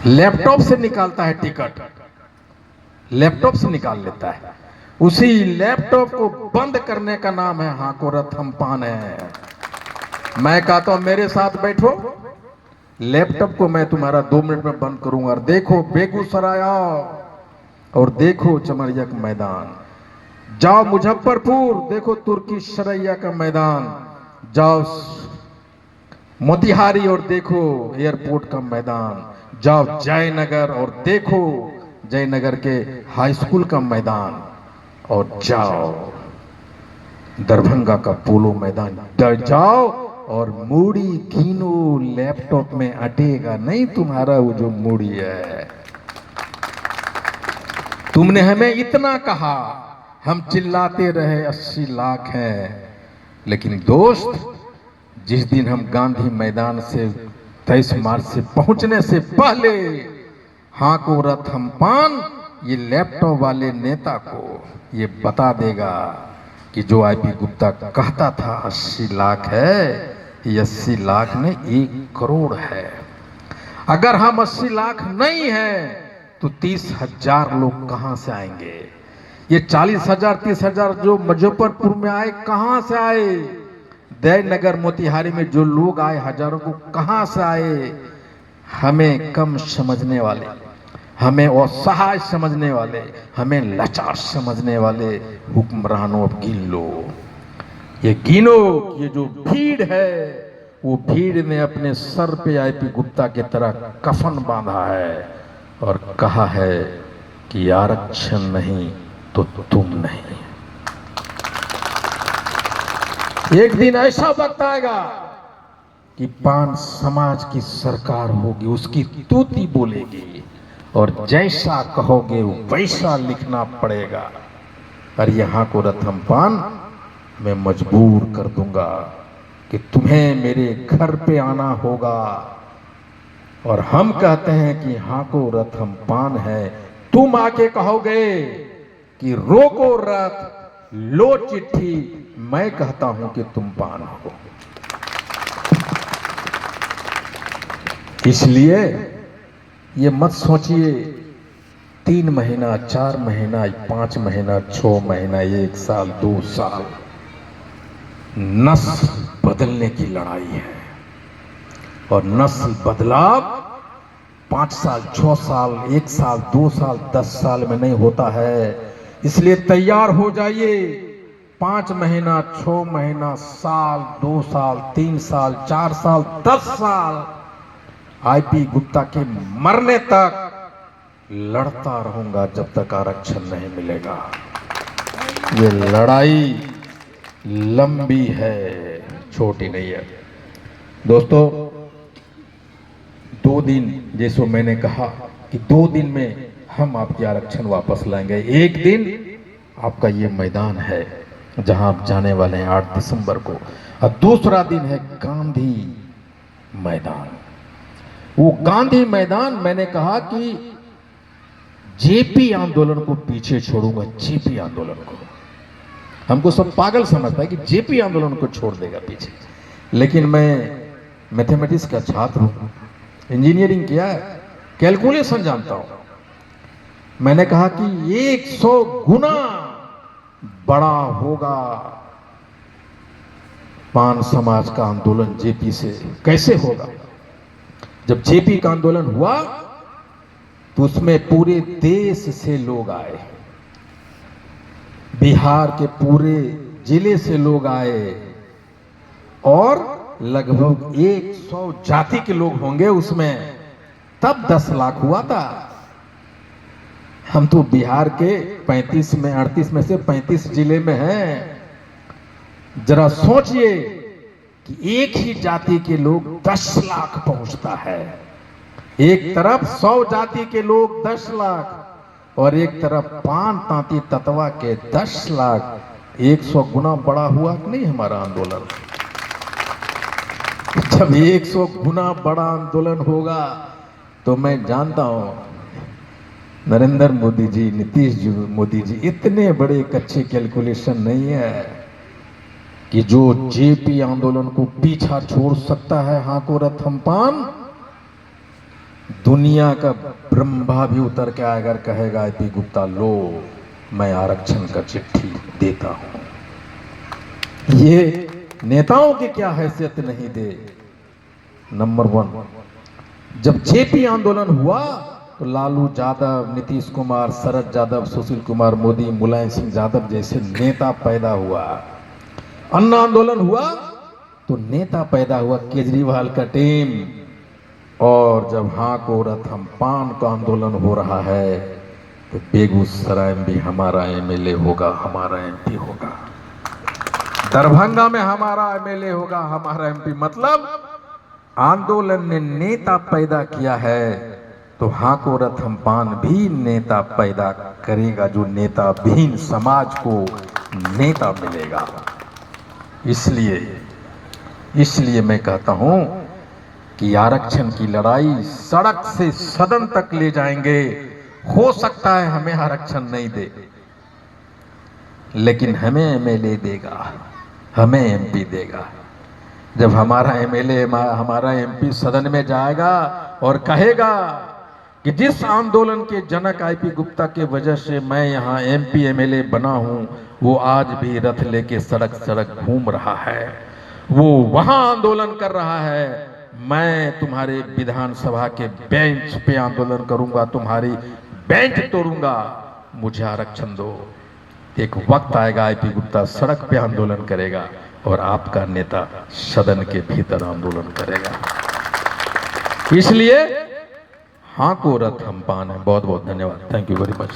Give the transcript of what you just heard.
Laptop से निकालता है टिकट, लैपटॉप से निकाल लेता है। उसी लैपटॉप को बंद करने का नाम है हाको रथमपान है। मैं कहता हूं मेरे साथ बैठो, लैपटॉप को मैं तुम्हारा 2 मिनट में बंद करूंगा। और देखो बेगूसराय आओ और देखो चमरिया का मैदान, जाओ मुजफ्फरपुर देखो तुर्की शरैया का मैदान, जाओ मोतिहारी और देखो एयरपोर्ट का मैदान, जाओ जयनगर और देखो जयनगर के हाई स्कूल का मैदान, और जाओ दरभंगा का पोलो मैदान जाओ और मूड़ी गिनो, लैपटॉप में अटेगा नहीं तुम्हारा वो जो मूड़ी है। तुमने हमें इतना कहा, हम चिल्लाते रहे 80 लाख हैं, लेकिन दोस्त जिस दिन हम गांधी मैदान से 23 मार्च से पहुंचने से पहले हाको रथमपान ये लैपटॉप वाले नेता को ये बता देगा कि जो आईपी गुप्ता कहता था 80 लाख है, ये 80 लाख ने 1 करोड़ है। अगर हम 80 लाख नहीं है तो 30,000 लोग कहां से आएंगे? ये 40,000 30,000 जो मुजफ्फरपुर में आए कहां से आए? जयनगर मोतिहारी में जो लोग आए हजारों को कहां से आए? हमें कम समझने वाले, हमें असहाय समझने वाले, हमें लाचार समझने वाले हुक्मरानों अब गिन लो, ये गिनो। ये जो भीड़ है वो भीड़ ने अपने सर पे आईपी गुप्ता की तरह कफन बांधा है और कहा है कि आरक्षण नहीं तो तुम नहीं। एक दिन ऐसा वक्त आएगा कि पान समाज की सरकार होगी, उसकी तूती बोलेगी और जैसा कहोगे वैसा लिखना पड़ेगा। और यहाँ को रथमपान मैं मजबूर कर दूंगा कि तुम्हें मेरे घर पे आना होगा। और हम कहते हैं कि हाँ को रथमपान है, तुम आके कहोगे कि रोको रथ लो चिट्ठी, मैं कहता हूं कि तुम पान हो। इसलिए ये मत सोचिए 3 महीना 4 महीना 5 महीना 6 महीना 1 साल 2 साल, नस्ल बदलने की लड़ाई है। और नस्ल बदलाव 5 साल 6 साल 1 साल 2 साल 10 साल में नहीं होता है। इसलिए तैयार हो जाइए। 5 महीना 6 महीना साल 2 साल 3 साल 4 साल 10 साल आईपी गुप्ता के मरने तक लड़ता रहूंगा जब तक आरक्षण नहीं मिलेगा। ये लड़ाई लंबी है, छोटी नहीं है। दोस्तों 2 दिन, जैसो मैंने कहा कि 2 दिन में हम आपके आरक्षण वापस लाएंगे। एक दिन आपका ये मैदान है जहां आप जाने वाले हैं 8 दिसंबर को, और दूसरा दिन है गांधी मैदान। वो गांधी मैदान मैंने कहा कि जेपी आंदोलन को पीछे छोड़ूंगा। जेपी आंदोलन को हमको सब पागल समझता है कि जेपी आंदोलन को छोड़ देगा पीछे, लेकिन मैं मैथमेटिक्स का छात्र हूं, इंजीनियरिंग किया है, कैलकुलेशन जानता हूं। मैंने कहा कि 100 गुना बड़ा होगा पान समाज का आंदोलन जेपी से। कैसे होगा? जब जेपी का आंदोलन हुआ तो उसमें पूरे देश से लोग आए, बिहार के पूरे जिले से लोग आए और लगभग 100 जाति के लोग होंगे उसमें। तब 10 लाख हुआ था। हम तो बिहार के 35 में 38 में से 35 जिले में हैं। जरा सोचिए कि एक ही जाति के लोग 10 लाख पहुंचता है। एक तरफ 100 जाति के लोग 10 लाख और एक तरफ पान तांती ततवा के 10 लाख। 100 गुना बड़ा हुआ कि नहीं हमारा आंदोलन? जब 100 गुना बड़ा आंदोलन होगा तो मैं जानता हूं नरेंद्र मोदी जी, नीतीश जी, मोदी जी इतने बड़े कच्चे कैलकुलेशन नहीं है कि जो जेपी आंदोलन को पीछा छोड़ सकता है हाको रथमपान, दुनिया का ब्रह्मा भी उतर के अगर कहेगा आईपी गुप्ता लो मैं आरक्षण का चिट्ठी देता हूं, ये नेताओं की क्या हैसियत नहीं दे। नंबर 1, जब जेपी आंदोलन हुआ तो लालू यादव, नीतीश कुमार, शरद यादव, सुशील कुमार मोदी, मुलायम सिंह यादव जैसे नेता पैदा हुआ। अन्ना आंदोलन हुआ तो नेता पैदा हुआ, केजरीवाल का टीम। और जब हाँ को रथ हम पान का आंदोलन हो रहा है तो बेगूसराय में भी हमारा एमएलए होगा, हमारा एमपी होगा, दरभंगा में हमारा एमएलए होगा, हमारा एमपी। मतलब आंदोलन ने नेता पैदा किया है तो हाँ को रथ हम पान भी नेता पैदा करेगा, जो नेता विहीन समाज को नेता मिलेगा। इसलिए मैं कहता हूं कि आरक्षण की लड़ाई सड़क से सदन तक ले जाएंगे। हो सकता है हमें आरक्षण नहीं दे, लेकिन हमें एमएलए देगा, हमें एमपी देगा। जब हमारा एमएलए, हमारा एमपी सदन में जाएगा और कहेगा कि जिस आंदोलन के जनक आईपी गुप्ता के वजह से मैं यहाँ एमपी एमएलए बना हूँ, वो आज भी रथ लेके सड़क सड़क घूम रहा है, वो वहां आंदोलन कर रहा है, मैं तुम्हारे विधानसभा के बेंच पे आंदोलन करूंगा, तुम्हारी बेंच तोड़ूंगा, मुझे आरक्षण दो। एक वक्त आएगा आईपी गुप्ता सड़क पे आंदोलन करेगा और आपका नेता सदन के भीतर आंदोलन करेगा। इसलिए हाँ को रथ हम पान है। बहुत बहुत धन्यवाद। Thank you very much.